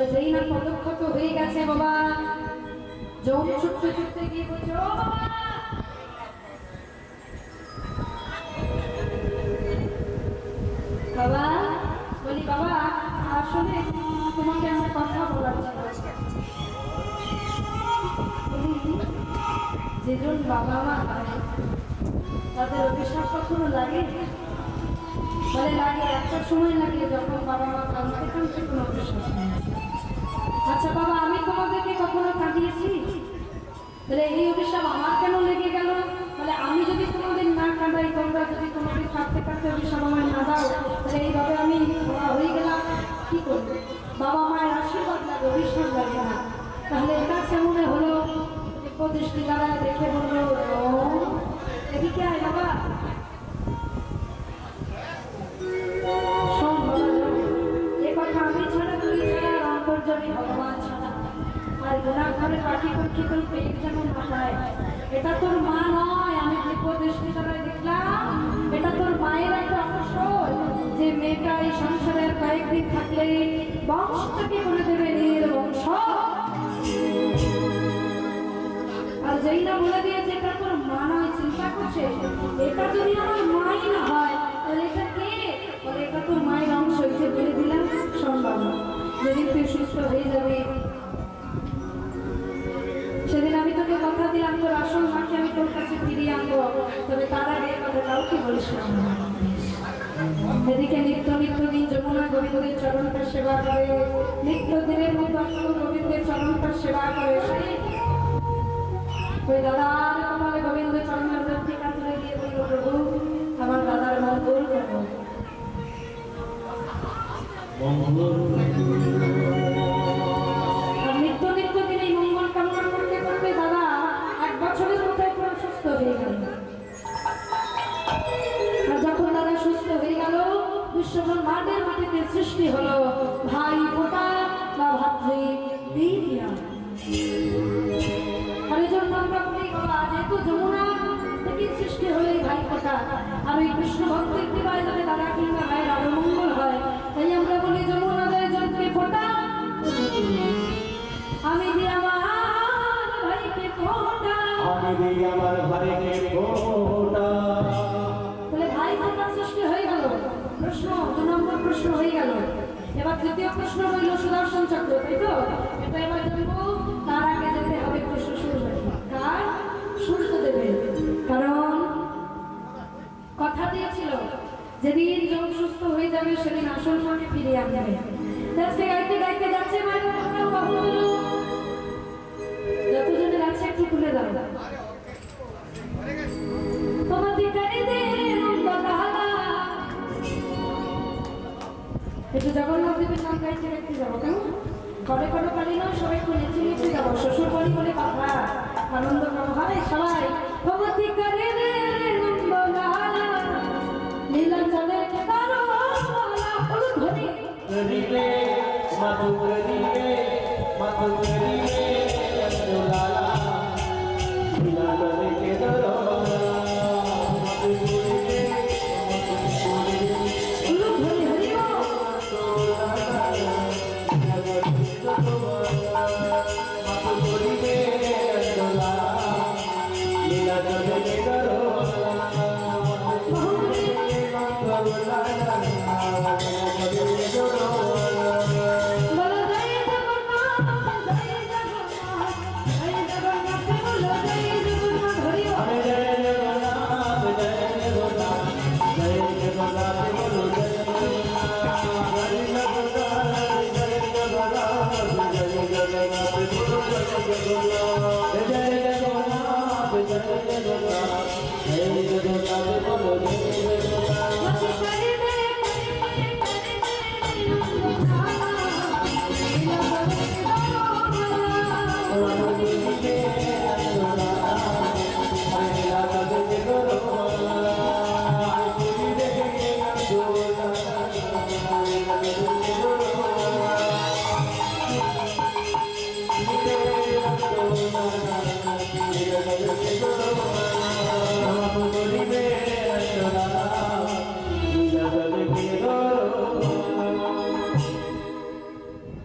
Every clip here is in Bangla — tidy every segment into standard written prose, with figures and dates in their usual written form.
আর যেই না পদক্ষেপ হয়ে গেছে বাবা যৌন ছুটতে ছুটতে গিয়ে বলছে ও বাবা বাবা বলি বাবা আসলে তোমাকে আমার কথা বলার ছিল যেজন বাবা মা তাদের অভিশাপ কখনো লাগে বলে লাগে একটা সময় লাগে যখন বাবা মা কাঁদতে কাঁদতে কোনো অভিশাপ আচ্ছা বাবা আমি তোমাদেরকে কখনো কাঁদিয়েছি তাহলে এই অভিশাপ আমার কেন লেগে গেল তাহলে আমি যদি তোমাদের না কাঁদাই তোমরা যদি তোমাদের কাঁদতে কাঁদতে অভিশাপ আমায় না দাও তাহলে এইভাবে আমি হয়ে গেলাম কি করবো বাবা মায়ের আশীর্বাদ লাগে অভিশাপ লাগে না তাহলে এটা কেমনে হলো প্রতিষ্ঠি দ্বারা দেখে বললো এদিকে আয় বাবা এ কথা আমি ছাড়া তুই ছাড়া অন্তর্জনী ভগবান ছাড়া আর গুণার ঘরে পাখি পক্ষী তোর পেট যেমন না পায় এটা তোর মা নয় আমি প্রতিষ্ঠি দ্বারা দেখলাম এটা তোর মায়ের একটা অংশ যে মেয়েটা এই সংসারের কয়েকদিন থাকলে বংশটাকে করে দেবে নির্বংশ আর যেই না বলে দিয়েছে এটা তোর মা নয় চিন্তা করছে এটা যদি আমার মাই না হয় তাহলে এটা কে বলে এটা তোর মায়ের অংশ এসে বলে দিলাম সম্ভব যেদিন তুই সুস্থ হয়ে যাবে সেদিন আমি তোকে কথা দিলাম তোর আসল মাকে আমি তোর কাছে ফিরিয়ে আনবো তবে তার আগে কথা কাউকে বলিস না এদিকে নিত্য দিন যমুনা গোবিন্দের চরণটা সেবা করে নিত্য দিনের মতো গোবিন্দের চরণটা সেবা করে ওই দাদার কপালে গোবিন্দ চরণের টিকা তুলে দিয়ে বলল প্রভু আমার দাদার মঙ্গল করো আর নিত্য দিন এই মঙ্গল কামনা করতে করতে দাদা 1 বছরের মধ্যে পুরো সুস্থ হয়ে গেল আর যখন দাদা সুস্থ হয়ে গেল বিশ্বব্রহ্মাণ্ডের মাটিতে সৃষ্টি হলো ভাই ফোঁটা বা ভাতৃ দিদিয়া আর এই জন্য আমরা বলি বাবা যেহেতু যমুনা থেকে সৃষ্টি হলো এই ভাই ফোঁটা আর ওই কৃষ্ণ ভক্তের কৃপায় যাতে দাদা কিংবা ভাইয়ের আরো মঙ্গল হয় তাই আমরা বলি যমুনা দেয় জনকে ফোঁটা আমি দিই আমার ভাইকে ফোঁটা আমি দিই আমার ভাইকে ফোঁটা বলে ভাই ফোঁটা সৃষ্টি হয়ে গেল প্রশ্ন 2 নম্বর প্রশ্ন হয়ে গেল এবার তৃতীয় প্রশ্ন হইল সুদর্শন চক্র তাই তো এটা এবার জানবো তার আগে যেতে হবে প্রশ্ন শুরু কার সূর্যদেবের কারণ কথা দিয়েছিল যেদিন জন সুস্থ হয়ে যাবে সেদিন আসল মাকে ফিরিয়ে আনবে আজকে গাইতে গাইতে যাচ্ছে যতজনের আছে একটু তুলে দাও তোমাদের একটু জগন্নাথ দেবের নাম গাইতে গাইতে যাবো কেমন ঘরে কোনো কালী নয় সবাই একটু নেচে নেচে যাবো শ্বশুর বাড়ি বলে কথা আনন্দ হয় সবাই নীলাচলে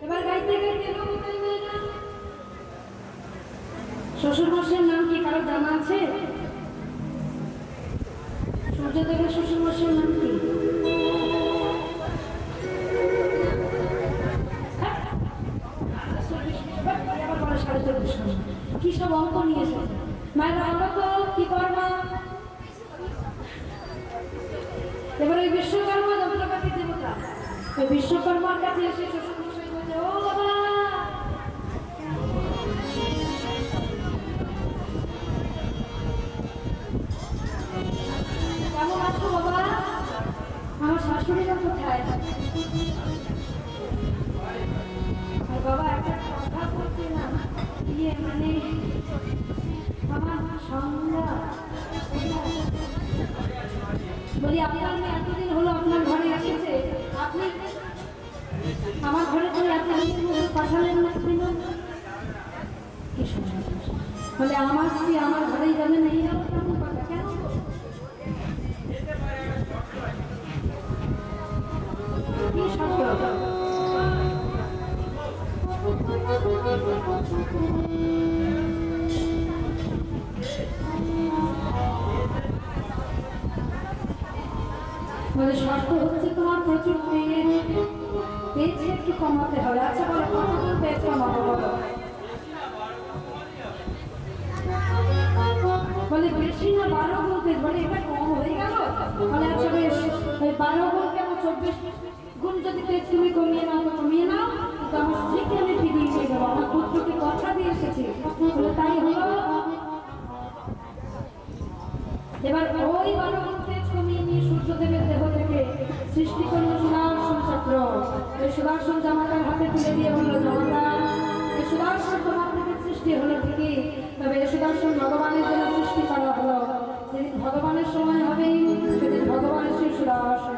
এবার গাইতে মায়ের আমরা তো কি করবো এবার ওই বিশ্বকর্মা যন্ত্রপাতি দেবতা ওই বিশ্বকর্মার কাছে এসে শ্বশুর মশাই বলছে ও বাবা কেমন আছো বাবা আমার শাশুড়িরা কোথায় আর বাবা একটা কথা বলছি না ইয়ে মানে আমার সংজ্ঞা বলি আপনার মেয়ে এতদিন হলো আপনার ঘরে এসেছে আপনি আমার ঘরে তো এতদিন পাঠালেন না কেন কি সমস্যা বলে আমার স্ত্রী আমার ঘরেই যাবে না এই কেমন কথা কেন কি শব্দ বলে শর্ত হচ্ছে তোমার প্রচুর পেজ একটু কমাতে হবে আচ্ছা বলো কতদূর পেজ কমাবো বলো বলে বেশি না 12 গুণ পেজ বলে এটা কম হয়ে গেল বলে আচ্ছা বেশ ওই 12 গুণ কেন 24 গুণ যদি পেজ তুমি কমিয়ে নাও তো কমিয়ে নাও তো আমার স্ত্রীকে আমি ফিরিয়ে দিয়ে দেবো আমার পুত্রকে কথা দিয়ে এসেছি বলে তাই হলো এবার ওই 12 গুণ পেজ কমিয়ে নিয়ে সূর্যদেবের দেহ থেকে সৃষ্টি করলো সুদর্শন চক্র এই সুদর্শন জামাতার হাতে তুলে দিয়ে বললো জামাতা এই সুদর্শন তোমার থেকে সৃষ্টি হলো ঠিকই তবে এই সুদর্শন ভগবানের জন্য সৃষ্টি করা হলো যেদিন ভগবানের সময় হবে সেদিন ভগবানের সেই সুদর্শন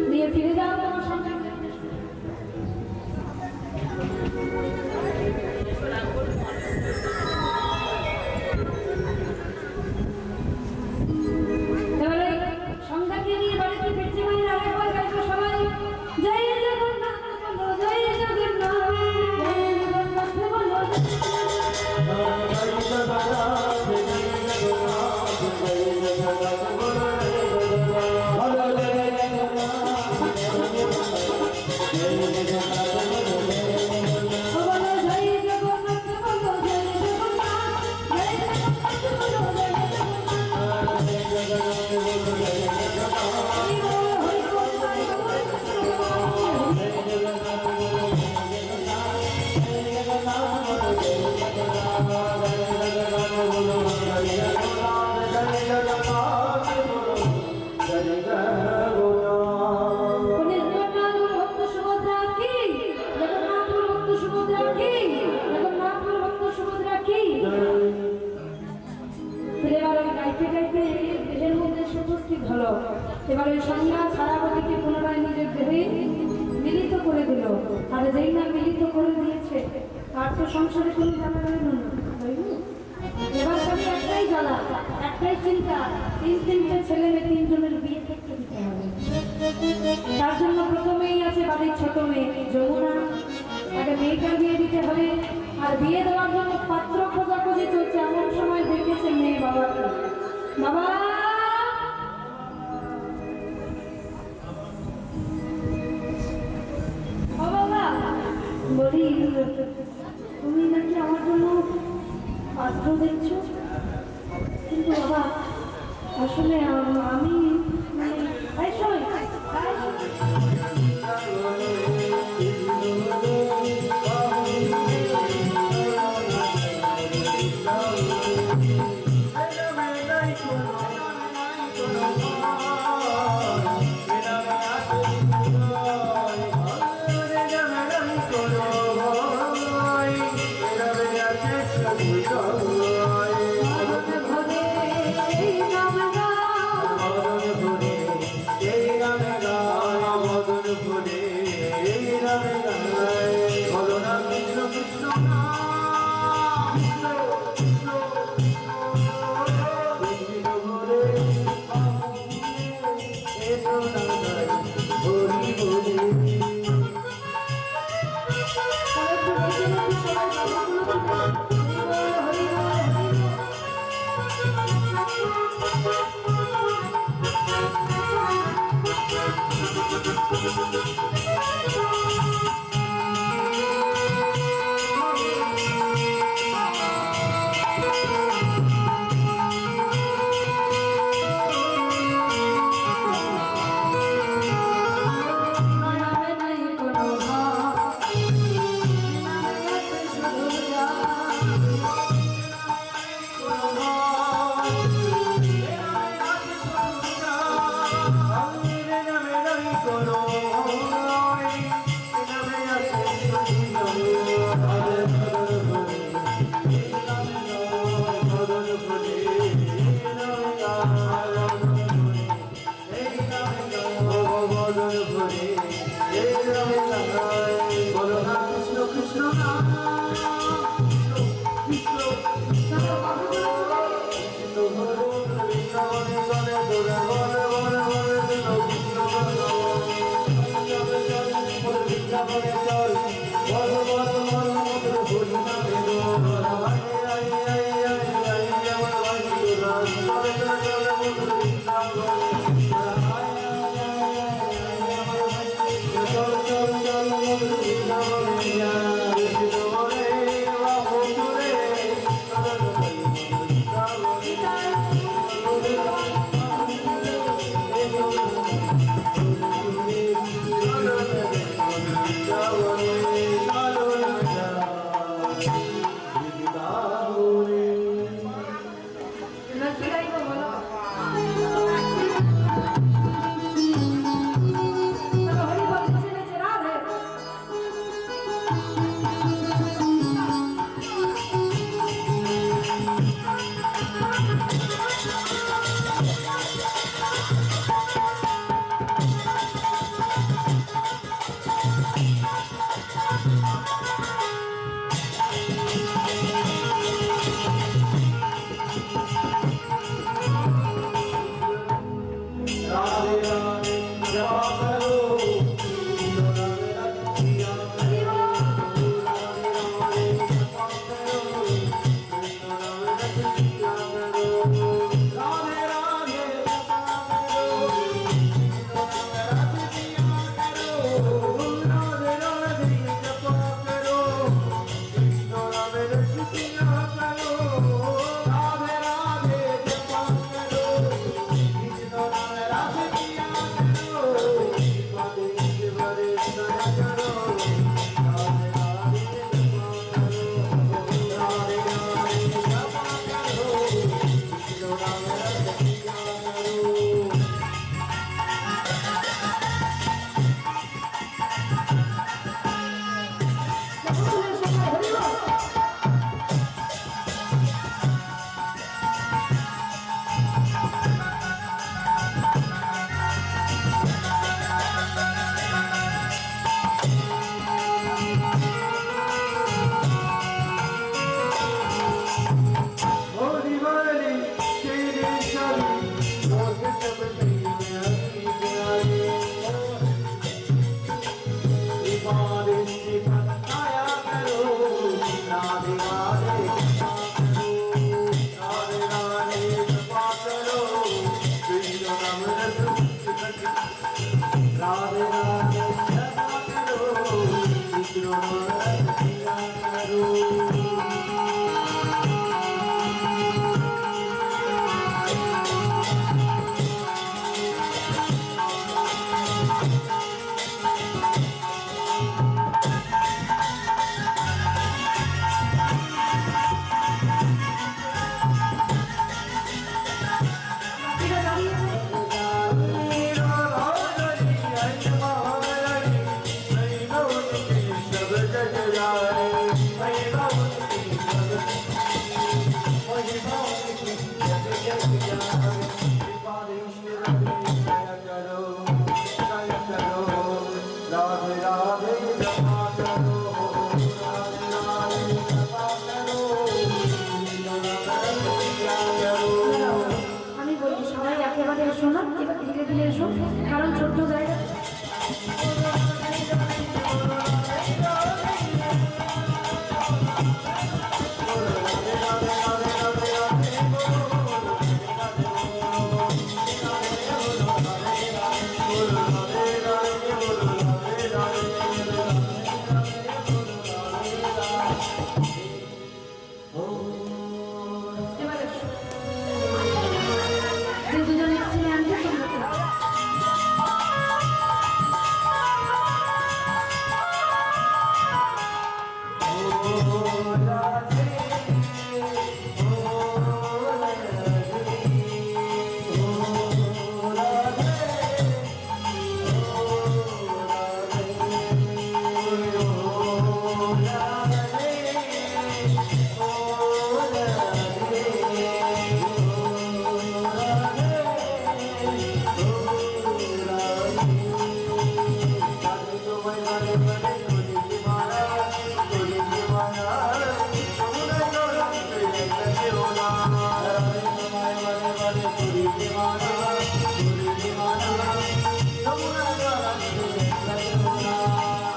নিয়ে ফিরে যাও তোমার সঙ্গে এবার ওই সংজ্ঞা ছায়াপতিকে পুনরায় নিজের দেহে মিলিত করে দিল আর যেই না মিলিত করে দিয়েছে তার তো সংসারে কোনো জ্বালা রইল না এবার খালি একটাই জ্বালা একটাই চিন্তা তিনটে ছেলে মেয়ে তিনজনের বিয়ে করতে দিতে হবে তার জন্য প্রথমেই আছে বাড়ির ছোট মেয়ে যমুনা তাকে মেয়েটার বিয়ে দিতে হবে আর বিয়ে দেওয়ার জন্য পাত্র খোঁজাখুঁজি চলছে এমন সময় দেখেছে মেয়ে বাবাকে বাবা বলি তুমি নাকি আমার জন্য পাত্র দেখছো কিন্তু বাবা আসলে আমি আমি বলি সবাই একেবারে এসো না, এবার ধীরে ধীরে এসো, কারণ ছোট্ট জায়গা। যে দুজন এসেছিলে আনতে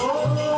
Oh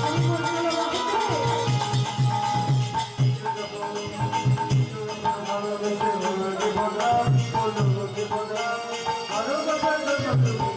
আমি বলছিলাম বাবু ভালোবেসে বলো জীবন ভালোবাসার জন্য